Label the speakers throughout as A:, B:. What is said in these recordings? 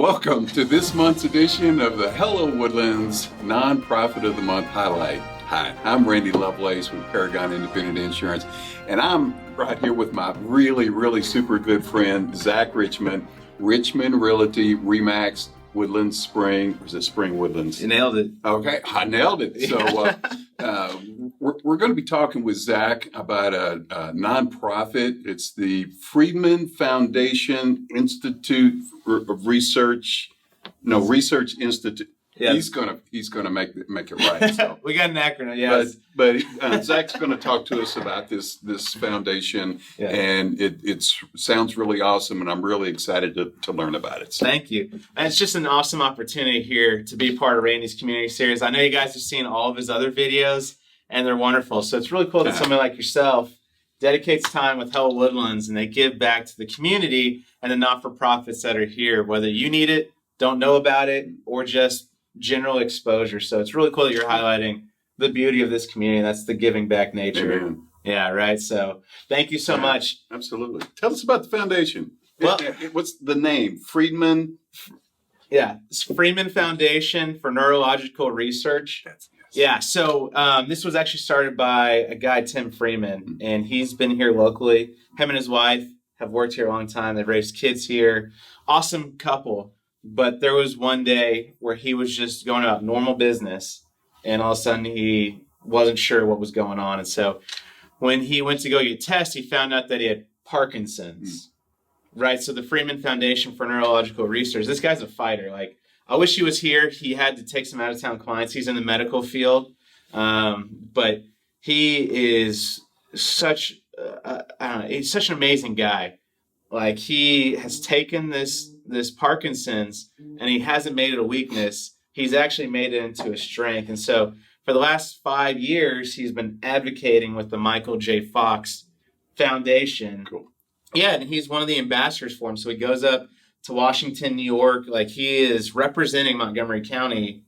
A: Welcome to this month's edition of the Hello Woodlands Nonprofit of the Month Highlight. Hi, I'm Randy Lovelace with Paragon Independent Insurance, and I'm right here with my really super good friend, Zach Richmond, Richmond Realty, Remax, Woodlands Spring, or is it Spring Woodlands?
B: You nailed it.
A: Okay, I nailed it. So we're going to be talking with Zach about a nonprofit. It's the Freeman Foundation Institute of Research. No, Research Institute.
B: Yeah.
A: He's gonna make it right. So.
B: We got an acronym, yes.
A: But Zach's going to talk to us about this foundation,
B: Yeah.
A: and it sounds really awesome, and I'm really excited to learn about it. So.
B: Thank you. And it's just an awesome opportunity here to be part of Randy's community series. I know you guys have seen all of his other videos, and they're wonderful. So it's really cool that somebody like yourself dedicates time with Hello Woodlands, and they give back to the community and the not-for-profits that are here, whether you need it, don't know about it, or just general exposure. So it's really cool that you're highlighting the beauty of this community. That's the giving back nature.
A: Amen.
B: Yeah, right. So thank you so much.
A: Absolutely. Tell us about the foundation.
B: Well,
A: what's the name? Freeman?
B: Yeah, it's Freeman Foundation for Neurological Research. Yeah, so this was actually started by a guy, Tim Freeman, and he's been here locally. Him and his wife have worked here a long time. They've raised kids here. Awesome couple. But there was one day where he was just going about normal business, and all of a sudden he wasn't sure what was going on. And so when he went to go get tested, he found out that he had Parkinson's. Right? So the Freeman Foundation for Neurological Research, this guy's a fighter. Like, I wish he was here. He had to take some out-of-town clients. He's in the medical field. But he is such, he's such an amazing guy. Like, he has taken this Parkinson's, and he hasn't made it a weakness. He's actually made it into a strength. And so for the last 5 years, he's been advocating with the Michael J. Fox Foundation.
A: Cool.
B: Yeah, and he's one of the ambassadors for him. So he goes up to Washington, New York. Like, he is representing Montgomery County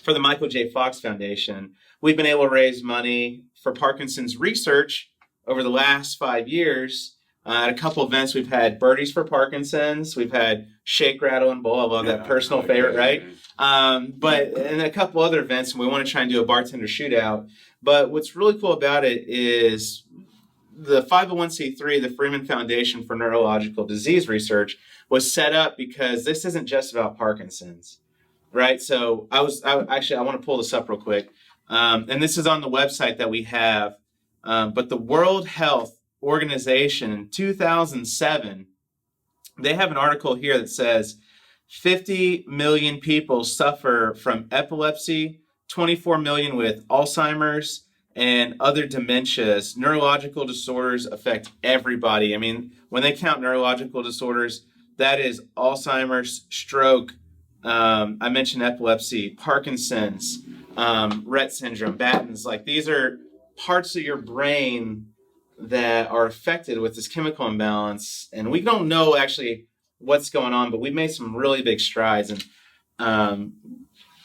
B: for the Michael J. Fox Foundation. We've been able to raise money for Parkinson's research over the last 5 years. At a couple events, we've had Birdies for Parkinson's. We've had Shake, Rattle, and Bowl. I love that personal favorite, right? But in a couple other events, and we want to try and do a bartender shootout. But what's really cool about it is the 501c3, the Freeman Foundation for Neurological Disease Research, was set up because this isn't just about Parkinson's, right? So I want to pull this up real quick. And this is on the website that we have. But the World Health Organization in 2007, they have an article here that says 50 million people suffer from epilepsy, 24 million with Alzheimer's and other dementias. Neurological disorders affect everybody. I mean, when they count neurological disorders, that is Alzheimer's, stroke, I mentioned epilepsy, Parkinson's, Rett syndrome, Batten's. Like, these are parts of your brain that are affected with this chemical imbalance, and we don't know actually what's going on, but we've made some really big strides. And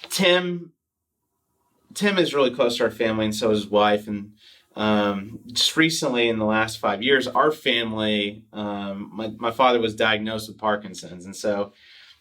B: Tim is really close to our family, and so is his wife. And just recently, in the last 5 years, our family, my father was diagnosed with Parkinson's, and so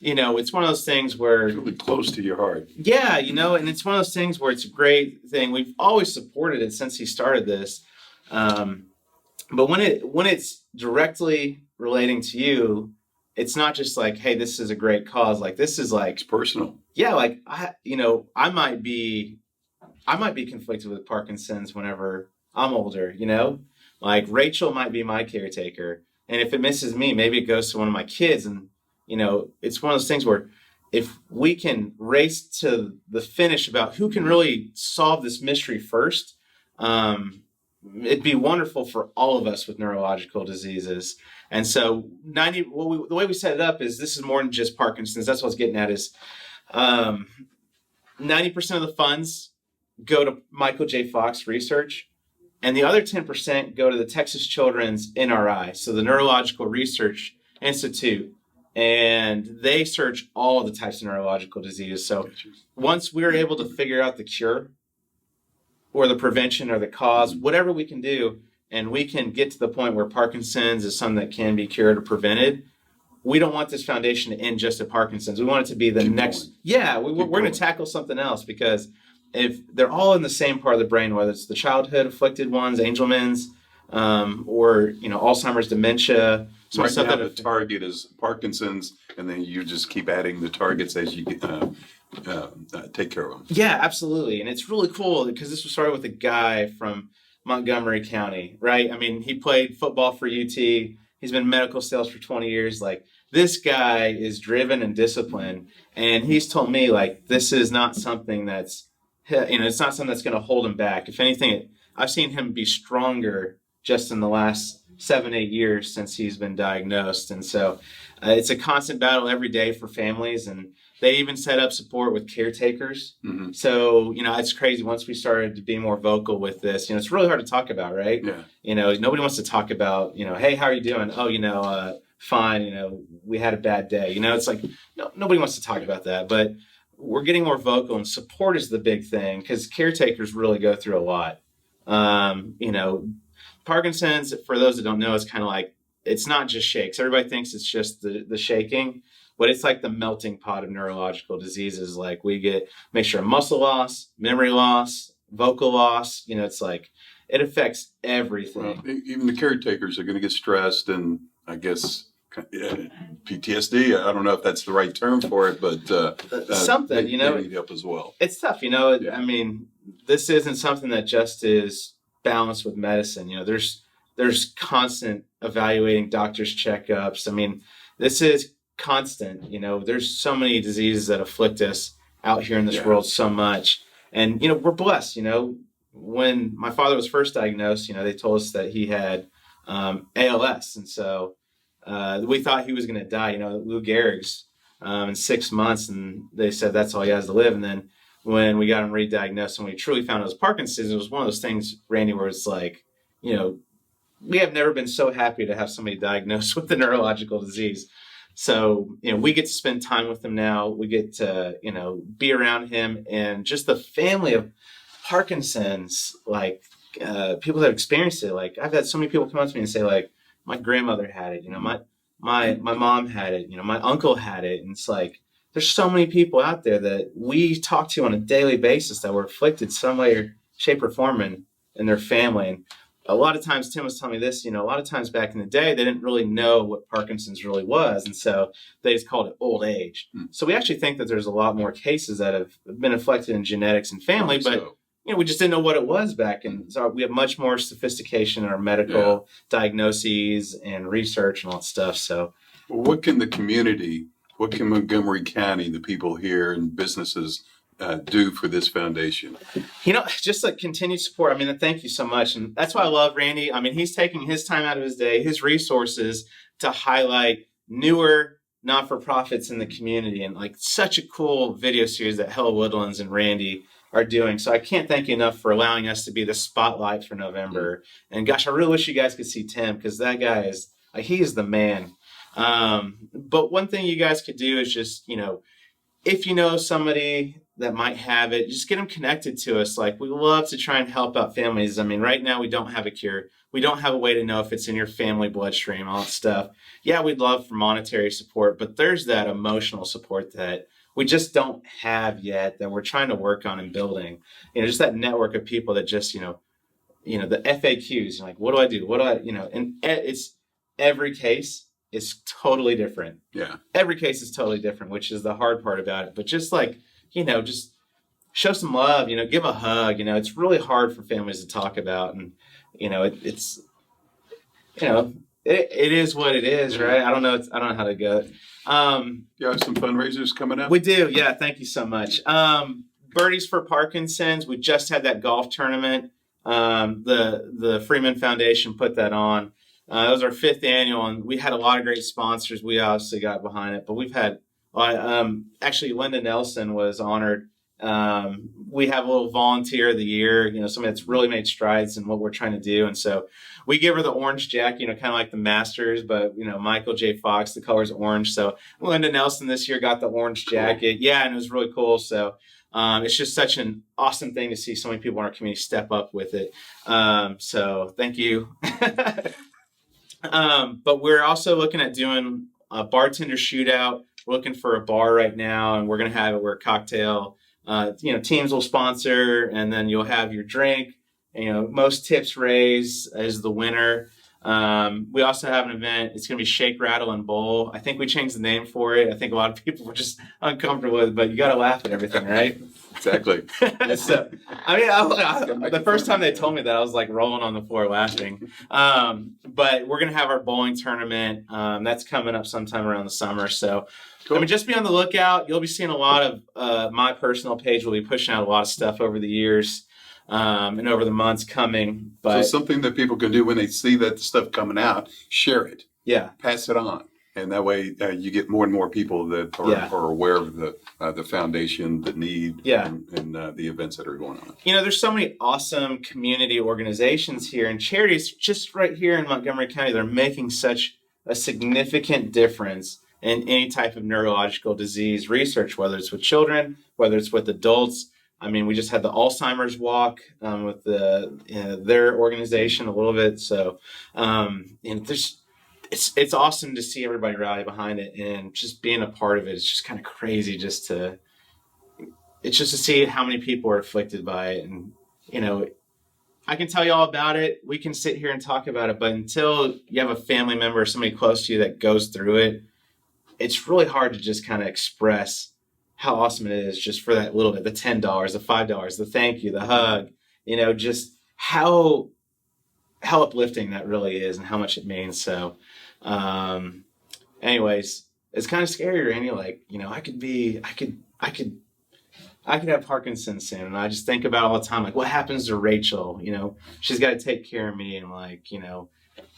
B: it's one of those things where
A: It's really close to your heart.
B: Yeah, and it's one of those things where it's a great thing. We've always supported it since he started this. But when it's directly relating to you, it's not just like, hey, this is a great cause. Like, this is like,
A: It's personal.
B: yeah, like I might be conflicted with Parkinson's whenever I'm older. Like, Rachel might be my caretaker, and if it misses me, maybe it goes to one of my kids. And it's one of those things where if we can race to the finish about who can really solve this mystery first, it'd be wonderful for all of us with neurological diseases. And so the way we set it up is this is more than just Parkinson's. That's what I was getting at is 90% of the funds go to Michael J. Fox research, and the other 10% go to the Texas Children's NRI, so the Neurological Research Institute, and they search all the types of neurological diseases. So once we're able to figure out the cure or the prevention or the cause, whatever we can do, and we can get to the point where Parkinson's is something that can be cured or prevented, we don't want this foundation to end just at Parkinson's. We want it to be the
A: Keep
B: next.
A: going.
B: Yeah, we're going to tackle something else, because if they're all in the same part of the brain, whether it's the childhood afflicted ones, Angelman's, or Alzheimer's, dementia.
A: Right now, the target is Parkinson's, and then you just keep adding the targets as you take care of them.
B: Yeah, absolutely. And it's really cool because this was started with a guy from Montgomery County, right? I mean, he played football for UT. He's been in medical sales for 20 years. Like, this guy is driven and disciplined. And he's told me, like, this is not something that's, it's not something that's going to hold him back. If anything, I've seen him be stronger just in the last 7-8 years since he's been diagnosed. And so it's a constant battle every day for families, and they even set up support with caretakers.
A: Mm-hmm.
B: So it's crazy. Once we started to be more vocal with this, it's really hard to talk about, right?
A: Yeah.
B: Nobody wants to talk about, hey, how are you doing? Oh, fine. We had a bad day. It's like, no, nobody wants to talk about that, but we're getting more vocal, and support is the big thing, because caretakers really go through a lot. Parkinson's, for those that don't know, is kind of like, it's not just shakes. Everybody thinks it's just the shaking, but it's like the melting pot of neurological diseases. Like, we get mixture of muscle loss, memory loss, vocal loss. It's like, it affects everything.
A: Well, even the caretakers are going to get stressed, and I guess PTSD. I don't know if that's the right term for it, but
B: something,
A: they need help as well.
B: It's tough, I mean, this isn't something that just is balanced with medicine. There's constant evaluating, doctors' checkups. I mean, this is constant. There's so many diseases that afflict us out here in this world so much. And, we're blessed. When my father was first diagnosed, they told us that he had ALS. And so we thought he was going to die, Lou Gehrig's in 6 months. And they said that's all he has to live. And then when we got him re-diagnosed and we truly found it was Parkinson's, it was one of those things, Randy, where it's like, we have never been so happy to have somebody diagnosed with a neurological disease. So, we get to spend time with him now. We get to, be around him, and just the family of Parkinson's, like people that have experienced it. Like, I've had so many people come up to me and say, like, my grandmother had it, my mom had it, my uncle had it. And it's like, there's so many people out there that we talk to on a daily basis that were afflicted some way, shape, or form in their family. And a lot of times, Tim was telling me this, a lot of times back in the day, they didn't really know what Parkinson's really was. And so they just called it old age. So we actually think that there's a lot more cases that have been afflicted in genetics and family, but we just didn't know what it was back. And so we have much more sophistication in our medical diagnoses and research and all that stuff. So
A: what can the community, what can Montgomery County, the people here and businesses do for this foundation?
B: Just like continued support. I mean, thank you so much. And that's why I love Randy. I mean, he's taking his time out of his day, his resources, to highlight newer not-for-profits in the community. And like, such a cool video series that Hello Woodlands and Randy are doing. So I can't thank you enough for allowing us to be the spotlight for November. And gosh, I really wish you guys could see Tim, because that guy is, he is the man. But one thing you guys could do is just, if you know somebody that might have it, just get them connected to us. Like, we love to try and help out families. I mean, right now we don't have a cure. We don't have a way to know if it's in your family bloodstream, all that stuff. Yeah, we'd love for monetary support, but there's that emotional support that we just don't have yet, that we're trying to work on and building. Just that network of people that just, the FAQs, like, what do I do? What do I, and it's every case is totally different.
A: Yeah. Every
B: case is totally different, which is the hard part about it. But just like, just show some love, give a hug. It's really hard for families to talk about. And, it's it is what it is, right? I don't know how to go.
A: You have some fundraisers coming up?
B: We do. Yeah. Thank you so much. Birdies for Parkinson's. We just had that golf tournament. The Freeman Foundation put that on. It was our 5th annual, and we had a lot of great sponsors. We obviously got behind it, but we've had, actually, Linda Nelson was honored. We have a little volunteer of the year, somebody that's really made strides in what we're trying to do. And so we give her the orange jacket, kind of like the Masters, but, Michael J. Fox, the color's orange. So Linda Nelson this year got the orange jacket. Yeah, and it was really cool. So it's just such an awesome thing to see so many people in our community step up with it. So thank you. But we're also looking at doing a bartender shootout. We're looking for a bar right now, and we're going to have it where cocktail, teams will sponsor, and then you'll have your drink. Most tips raised as the winner. We also have an event. It's going to be Shake, Rattle, and Bowl. I think we changed the name for it. I think a lot of people were just uncomfortable with it, but you got to laugh at everything, right?
A: Exactly.
B: So, the first time they told me that, I was like rolling on the floor laughing. But we're going to have our bowling tournament. That's coming up sometime around the summer. So, cool. Just be on the lookout. You'll be seeing a lot of my personal page. We'll be pushing out a lot of stuff over the years. And over the months coming. But
A: so something that people can do when they see that stuff coming out, share it.
B: Yeah.
A: Pass it on. And that way you get more and more people that are aware of the foundation, the need, and the events that are going on.
B: There's so many awesome community organizations here and charities just right here in Montgomery County that are making such a significant difference in any type of neurological disease research, whether it's with children, whether it's with adults. We just had the Alzheimer's walk with their organization a little bit. So, it's awesome to see everybody rally behind it, and just being a part of it is just kind of crazy. It's just to see how many people are afflicted by it, and I can tell you all about it. We can sit here and talk about it, but until you have a family member or somebody close to you that goes through it, it's really hard to just kind of express how awesome it is just for that little bit, the $10, the $5, the thank you, the hug, just how uplifting that really is and how much it means. So, anyways, it's kind of scary, Randy. I could have Parkinson's soon. And I just think about all the time, what happens to Rachel? She's got to take care of me. And I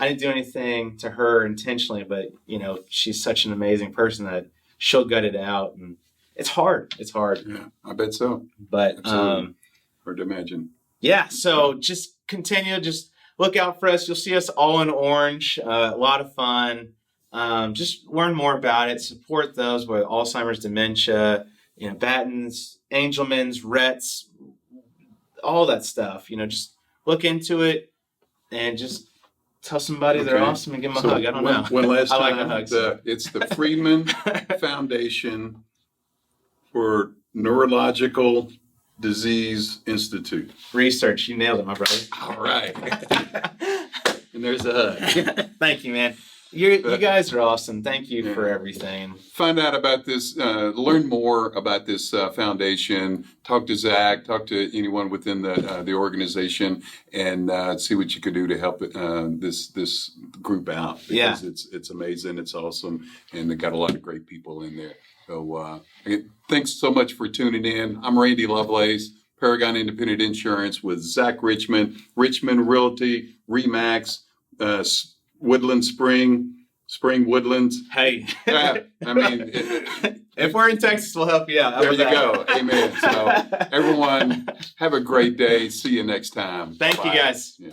B: didn't do anything to her intentionally, but she's such an amazing person that she'll gut it out. And it's hard.
A: Yeah, I bet so.
B: But
A: hard to imagine.
B: Yeah. So just continue. Just look out for us. You'll see us all in orange. A lot of fun. Just learn more about it. Support those with Alzheimer's, dementia, Batten's, Angelman's, Rhett's, all that stuff. Just look into it and just tell somebody they're awesome and give them a hug. I don't know.
A: One last
B: I
A: time,
B: like a hug.
A: It's the Freeman Foundation for Neurological Disease Institute.
B: Research. You nailed it, my brother.
A: All right. And there's a hug.
B: Thank you, man. You guys are awesome. Thank you for everything.
A: Find out about this, learn more about this foundation. Talk to Zach, talk to anyone within the organization, and see what you could do to help this group out. Because it's amazing, it's awesome, and they got a lot of great people in there. So thanks so much for tuning in. I'm Randy Lovelace, Paragon Independent Insurance with Zach Richmond, Richmond Realty, Remax, Woodlands Spring Woodlands.
B: Hey.
A: If
B: we're in Texas, we'll help you out.
A: There you go. Amen. So everyone, have a great day. See you next time.
B: Thank you, guys.
A: Yeah.